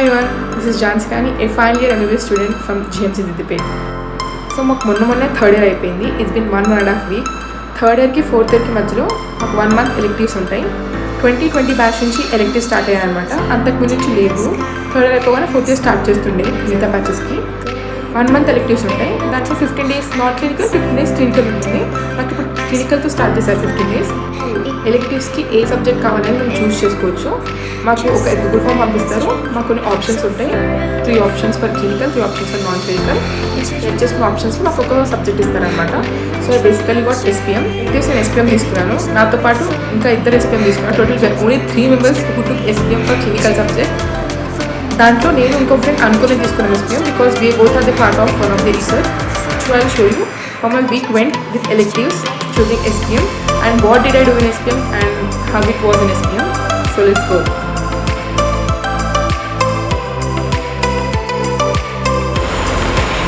everyone, this is Janskani, a final year MBBS student from GMC Diddipet. So మాకు మొన్నే third year అయిపోయింది. It's been 1.5 week. Third ఇయర్కి fourth ఇయర్కి మధ్యలో మాకు 1 మంత్ ఎలెక్టివ్స్ ఉంటాయి. 2020 బ్యాచ్ నుంచి ఎలెక్టివ్ స్టార్ట్ అయ్యాయి అనమాట. అంతకుముందు నుంచి లేవు. థర్డ్ ఇయర్ అయిపోగానే ఫోర్త్ ఇయర్ స్టార్ట్ చేస్తుండే మిగతా బ్యాచెస్కి. 1 మంత్ ఎలెక్టివ్స్ ఉంటాయి. దాంట్లో 15 days not clinical, 15 days clinical ఉంటుంది. నాకు ఇప్పుడు క్లినికల్తో స్టార్ట్ చేశారు 15 days. ఎలెక్టివ్స్కి ఏ సబ్జెక్ట్ కావాలని మేము చూస్ చేసుకోవచ్చు. మాకు ఒక గూగుల్ ఫామ్ పంపిస్తారు. మాకు కొన్ని ఆప్షన్స్ ఉంటాయి. 3 options for clinical, 3 options for non clinical. Select చేసుకున్న ఆప్షన్స్లో మాకు ఒక సబ్జెక్ట్ ఇస్తారనమాట. So basically what SPM. Electives నేను SPM తీసుకున్నాను. నాతో పాటు ఇంకా 2 SPM తీసుకున్నాను. Total only 3 members who took SPM for clinical subject. దాంట్లో నేను ఇంకో ఫ్రెండ్ అనుకునే తీసుకున్నాను SPM because we both are the part of one of the research. So I'll show you how my week went with electives choosing SPM and what did I do in SPM and how it was in SPM. So let's go.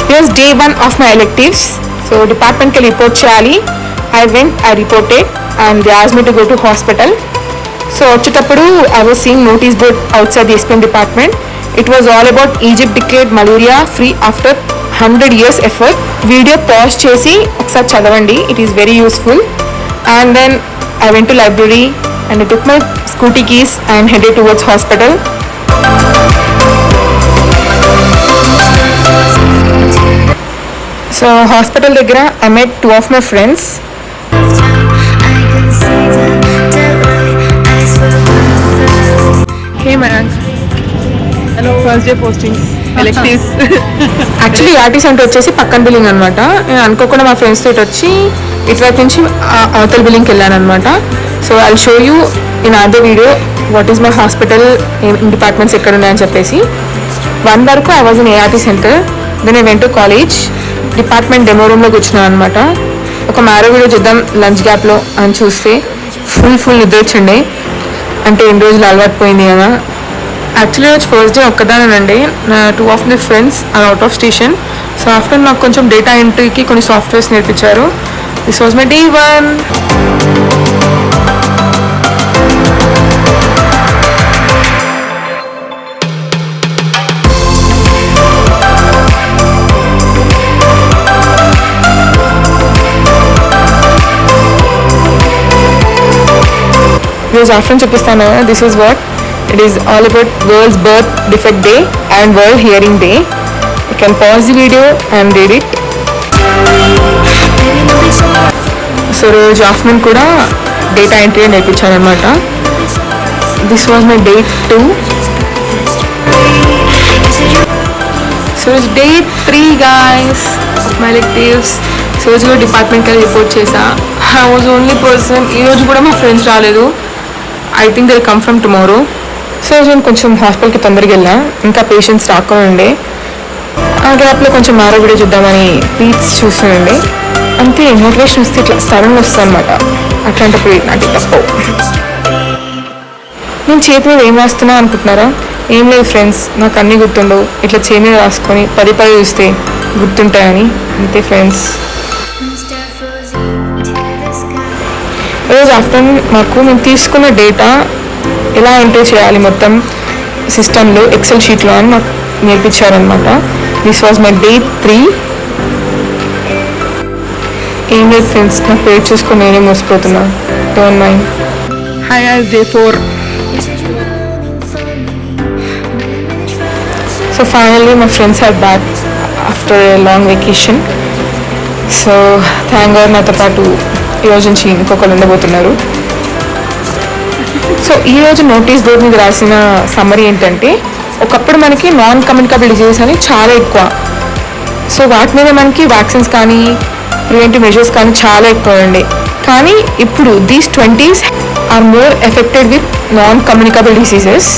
Here's day 1 of my electives. So department ke report cheyali. I reported and they asked me to go to hospital. So వచ్చేటప్పుడు I was seeing notice board outside the SPM department. It was all about Egypt declared malaria free after 100 years effort. Video pause చేసి ఒకసారి చదవండి. It is very useful. And then I went to library and I took my scooty keys and headed towards hospital. So hospital దగ్గర I met 2 of my friends. Hey man. Hello. First day postings. Electives. Actually ART centre వచ్చేసి పక్కన building అనమాట. నేను అనుకోకుండా మా friends తోటి వచ్చి ఇటువైపు నుంచి అవతల బిల్డింగ్కి వెళ్ళాను అనమాట. So I'll show you in other video what is my hospital, departments ఎక్కడ ఉన్నాయని చెప్పేసి. 1 వరకు I was in ART centre. Then I went to college. Department demo రూమ్లోకి వచ్చినాను అనమాట. ఒక మ్యారో వీడియో చూద్దాం లంచ్ గ్యాప్లో అని చూస్తే ఫుల్ నిద్ర వచ్చిండే. అంటే ఎన్ని రోజులు అలవాటు పోయింది కదా. యాక్చువల్లీ రోజు ఫస్ట్ డే ఒక్కదానండి. నా 2 of my friends are out of station. So after నాకు కొంచెం డేటా ఎంట్రీకి కొన్ని సాఫ్ట్వేర్స్ నేర్పించారు. This was my day 1. ఈరోజు ఆఫ్టర్నూన్ చూపిస్తాను. This is what it is all about world's birth defect day and world hearing day. You can pause the video and read it. So రోజు afternoon కూడా data entry నేర్పించాను అనమాట. This was my day 2. So day 3 guys of my electives. So రోజులో డిపార్ట్మెంట్కి report చేసా. I was only person. ఈరోజు కూడా మా ఫ్రెండ్స్ రాలేదు. I think they come from tomorrow. So నేను కొంచెం హాస్పిటల్కి తొందరగా వెళ్ళా. ఇంకా పేషెంట్స్ రాకుండా ఉండే. ఆ గ్యాప్లో కొంచెం మ్యారో వీడియో చూద్దామని రీల్స్ చూస్తుండే. అంతే మోటివేషన్ వస్తే ఇట్లా సడన్గా వస్తుంది అనమాట. అట్లాంటప్పుడు నాకు తప్పు. నేను చేతి మీద ఏం రాస్తున్నా అనుకుంటున్నారా? ఏం లేదు ఫ్రెండ్స్, నాకు అన్నీ గుర్తుండవు. ఇట్లా చేతి మీద రాసుకొని 10 చూస్తే గుర్తుంటాయని. అంతే ఫ్రెండ్స్. రోజు ఆఫ్టర్నూన్ మాకు మేము తీసుకున్న డేటా ఎలా ఎంట్రీ చేయాలి మొత్తం సిస్టంలో ఎక్సెల్ షీట్లో అని మాకు నేర్పించారనమాట. This was my day 3. ఏం లేదు ఫ్రెండ్స్, నా పేరు చూసుకొని నేనే మోసిపోతున్నా. Don't mind. Hi as day 4. So finally my friends are back after a long vacation. So thank God నాతో పాటు ఈరోజు నుంచి ఇంకొకరు ఉండబోతున్నారు. సో ఈరోజు నోటీస్ బోర్డ్ మీద రాసిన సమ్మరీ ఏంటంటే, ఒకప్పుడు మనకి నాన్ కమ్యూనికబుల్ డిజీజెస్ అని చాలా ఎక్కువ. సో వాటి మీద మనకి వ్యాక్సిన్స్ కానీ ప్రివెంటివ్ మెజర్స్ కానీ చాలా ఎక్కువ ఉండే. కానీ ఇప్పుడు these 20s are more affected with non communicable diseases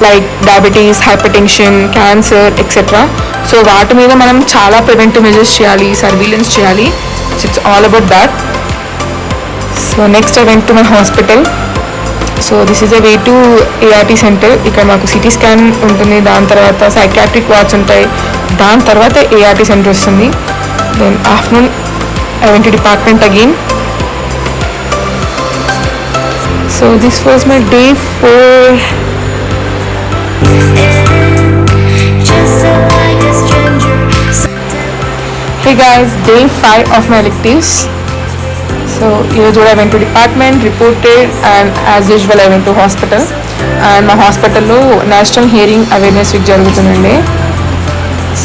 like diabetes, hypertension, cancer etcetera. So వాటి మీద మనం చాలా ప్రివెంటివ్ మెజర్స్ చేయాలి, సర్వీలెన్స్ చేయాలి. It's all about that. So next I went to my hospital. So this is a way to ART centre. ఇక్కడ మాకు CT scan ఉంటుంది, దాని తర్వాత సైకాట్రిక్ వార్డ్స్ ఉంటాయి, దాని తర్వాత ART సెంటర్ వస్తుంది. Then afternoon I went to department again. So this was my day 4. Hey guys, day 5 of my electives. So ఈరోజు I went to department, reported, and as usual I went to hospital. And మా హాస్పిటల్లో national hearing awareness week జరుగుతుందండి.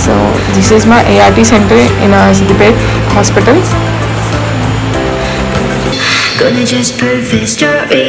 So this is my ART center in Siddipet hospital. Gonna just prove history.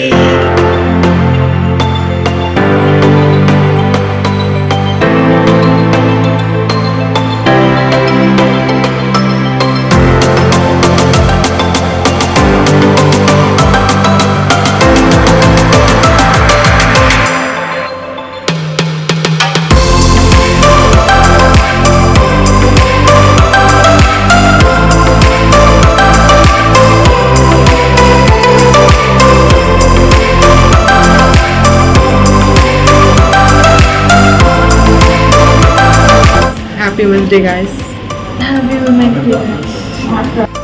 Happy Women's Day, guys. Happy Women's Day.